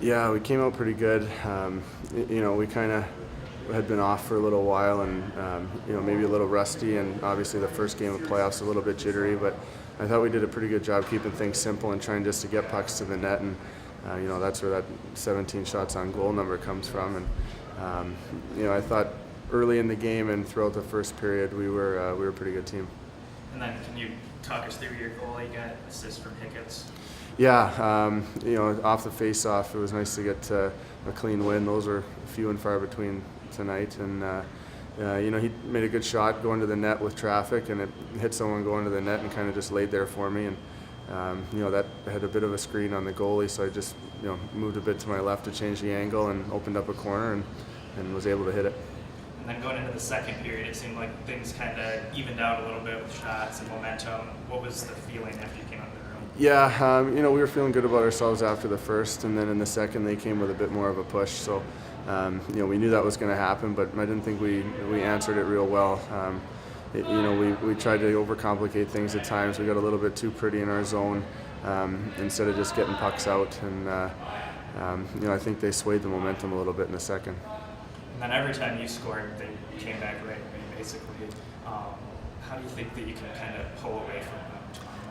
Yeah, we came out pretty good. We kind of had been off for a little while and, maybe a little rusty, and obviously the first game of playoffs a little bit jittery, but I thought we did a pretty good job keeping things simple and trying just to get pucks to the net, and, that's where that 17 shots on goal number comes from. And, I thought early in the game and throughout the first period we were a pretty good team. And then can you talk us through your goal? You got assist from Hiccups. Yeah, off the face-off, it was nice to get a clean win. Those were few and far between tonight, and he made a good shot going to the net with traffic, and it hit someone going to the net and kind of just laid there for me. And that had a bit of a screen on the goalie, so I just moved a bit to my left to change the angle and opened up a corner and was able to hit it. And then going into the second period, it seemed like things kind of evened out a little bit with shots and momentum. What was the feeling after you came out of the room? Yeah, we were feeling good about ourselves after the first, and then in the second they came with a bit more of a push. So, we knew that was going to happen, but I didn't think we answered it real well. We tried to overcomplicate things at times. We got a little bit too pretty in our zone instead of just getting pucks out, and I think they swayed the momentum a little bit in the second. And then every time you scored, they came back right away, basically. How do you think that you can kind of pull away from them?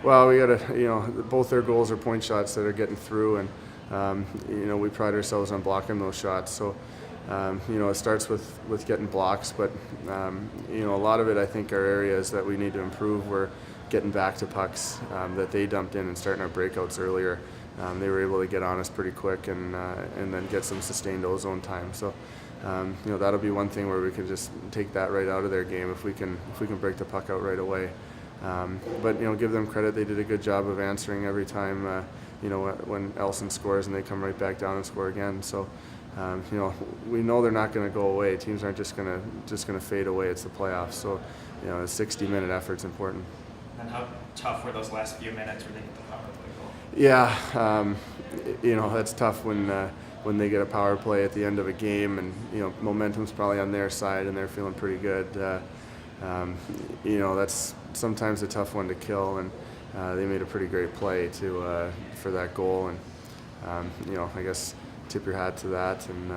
Well, we got to, both their goals are point shots that are getting through, and we pride ourselves on blocking those shots. So, it starts with getting blocks, but a lot of it I think are areas that we need to improve. We're getting back to pucks that they dumped in and starting our breakouts earlier. They were able to get on us pretty quick and then get some sustained ozone time. So. That'll be one thing where we can just take that right out of their game if we can break the puck out right away. But give them credit; they did a good job of answering every time. When Elson scores and they come right back down and score again. So, we know they're not going to go away. Teams aren't just going to fade away. It's the playoffs, so a 60-minute effort's important. And how tough were those last few minutes where they get the power play goal? Yeah, that's tough when they get a power play at the end of a game, and momentum's probably on their side and they're feeling pretty good. That's sometimes a tough one to kill, and they made a pretty great play for that goal, and I guess tip your hat to that. And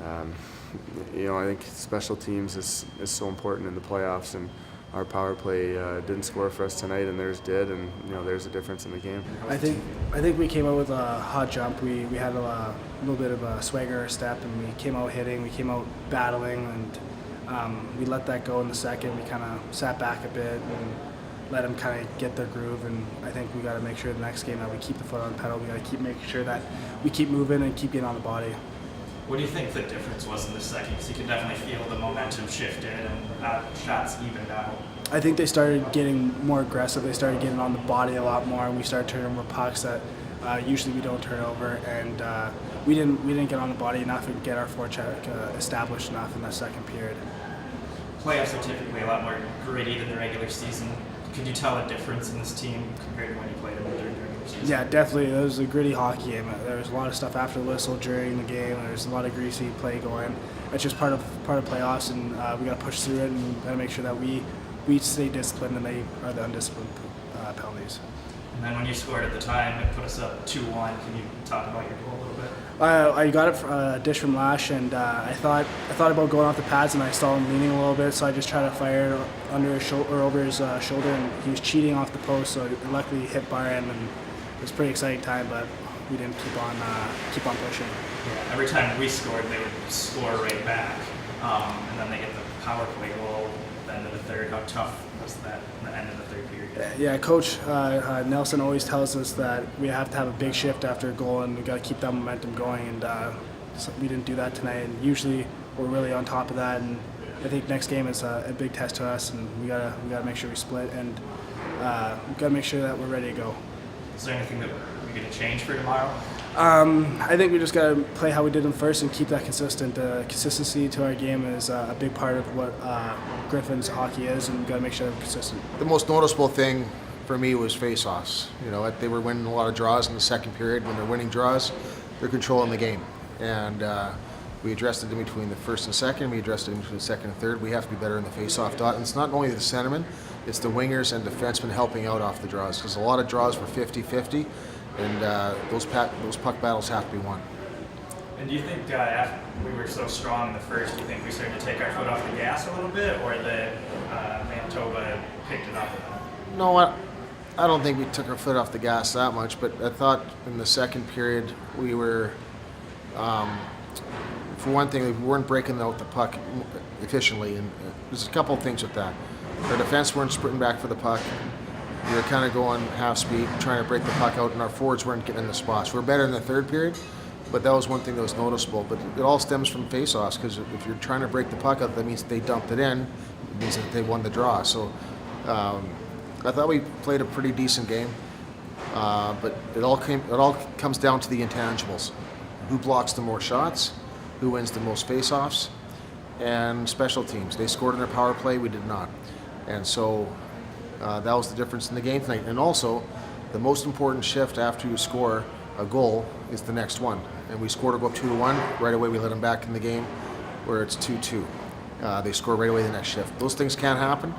I think special teams is so important in the playoffs, and our power play didn't score for us tonight, and theirs did, and there's a difference in the game. I think we came out with a hot jump. We had a little bit of a swagger in our step, and we came out hitting. We came out battling, and we let that go in the second. We kind of sat back a bit and let them kind of get their groove. And I think we got to make sure the next game that we keep the foot on the pedal. We got to keep making sure that we keep moving and keep getting on the body. What do you think the difference was in the second? Because you could definitely feel the momentum shifted and shots evened out. I think they started getting more aggressive. They started getting on the body a lot more, and we started turning over pucks that usually we don't turn over. And we didn't get on the body enough and get our forecheck established enough in that second period. Playoffs are typically a lot more gritty than the regular season. Could you tell a difference in this team compared to when you played them during the regular season? Yeah, definitely. It was a gritty hockey game. There was a lot of stuff after the whistle during the game. There's a lot of greasy play going. It's just part of playoffs, and we got to push through it and got to make sure that we stay disciplined and they are the undisciplined penalties. And then when you scored at the time, it put us up 2-1. Can you talk about your goal a little bit? I got it a dish from Lash, and I thought about going off the pads, and I saw him leaning a little bit, so I just tried to fire it under his shoulder or over his shoulder, and he was cheating off the post, so it luckily hit bar end, and it was a pretty exciting time, but we didn't keep on pushing. Yeah, every time we scored, they would score right back, and then they get the power play goal at the end of the third. How tough was that at the end of the third period? Yeah, Coach Nelson always tells us that we have to have a big shift after a goal, and we got to keep that momentum going. And so we didn't do that tonight. And usually we're really on top of that. And I think next game is a big test to us, and we gotta make sure we split, and we gotta make sure that we're ready to go. Is there anything that we're gonna change for tomorrow? I think we just got to play how we did them first and keep that consistent. Consistency to our game is a big part of what Griffins hockey is, and we got to make sure they're consistent. The most noticeable thing for me was face-offs. They were winning a lot of draws in the second period. When they're winning draws, they're controlling the game. And we addressed it in between the first and second. We addressed it in between the second and third. We have to be better in the face-off dot. And it's not only the centermen, it's the wingers and defensemen helping out off the draws, because a lot of draws were 50-50. and those puck battles have to be won. And do you think after we were so strong in the first, do you think we started to take our foot off the gas a little bit, or that Manitoba picked it up? No, I don't think we took our foot off the gas that much, but I thought in the second period we were, for one thing, we weren't breaking out the puck efficiently, and there's a couple of things with that. Our defense weren't sprinting back for the puck. We were kind of going half speed, trying to break the puck out, and our forwards weren't getting in the spots. We were better in the third period, but that was one thing that was noticeable. But it all stems from face-offs, because if you're trying to break the puck out, that means they dumped it in. It means that they won the draw. So I thought we played a pretty decent game, but it all comes down to the intangibles: who blocks the more shots, who wins the most face-offs, and special teams. They scored in their power play, we did not, and so that was the difference in the game tonight. And also, the most important shift after you score a goal is the next one. And we scored to go up 2-1 right away. We let them back in the game where it's 2-2. They score right away the next shift. Those things can't happen.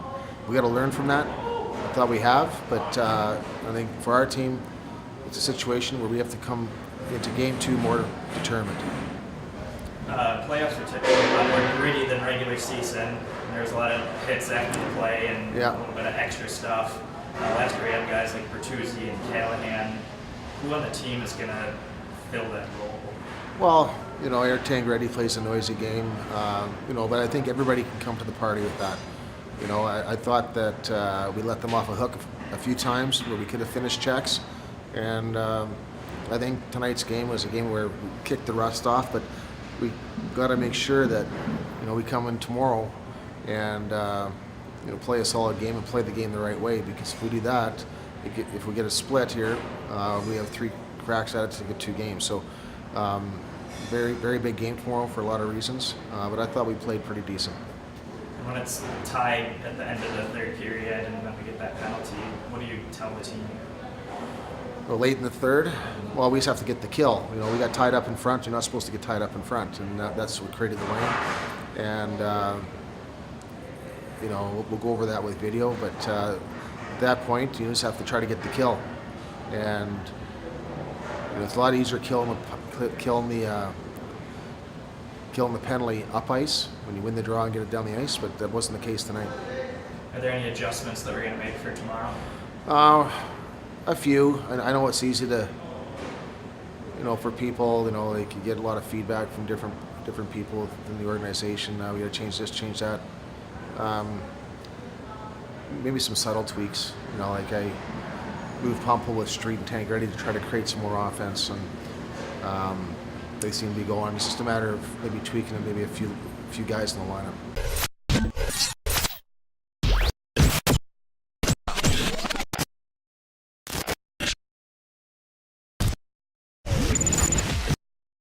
We got to learn from that. I thought we have, but I think for our team, it's a situation where we have to come into game 2 more determined. Playoffs are typically a lot more gritty than regular season. And there's a lot of hits after the play and a little bit of extra stuff. Last year we had guys like Bertuzzi and Callahan. Who on the team is going to fill that role? Well, Eric Tangredi plays a noisy game, but I think everybody can come to the party with that. I thought that we let them off a hook a few times where we could have finished checks, and I think tonight's game was a game where we kicked the rust off, but we got to make sure that we come in tomorrow and play a solid game and play the game the right way, because if we do that, if we get a split here, we have 3 cracks at it to get 2 games. So very, very big game tomorrow for a lot of reasons, but I thought we played pretty decent. And when it's tied at the end of the third period and then we get that penalty, what do you tell the team? Well, late in the third, well, we just have to get the kill. We got tied up in front. You're not supposed to get tied up in front, and that's what created the lane. And we'll go over that with video, but at that point, you just have to try to get the kill. And it's a lot easier killing the penalty up ice when you win the draw and get it down the ice, but that wasn't the case tonight. Are there any adjustments that we're going to make for tomorrow? A few. I know it's easy to, for people, they can get a lot of feedback from different people in the organization. We got to change this, change that. Maybe some subtle tweaks. Like I moved Pumple with Street and Tangredi to try to create some more offense, and they seem to be going. It's just a matter of maybe tweaking and maybe a few guys in the lineup.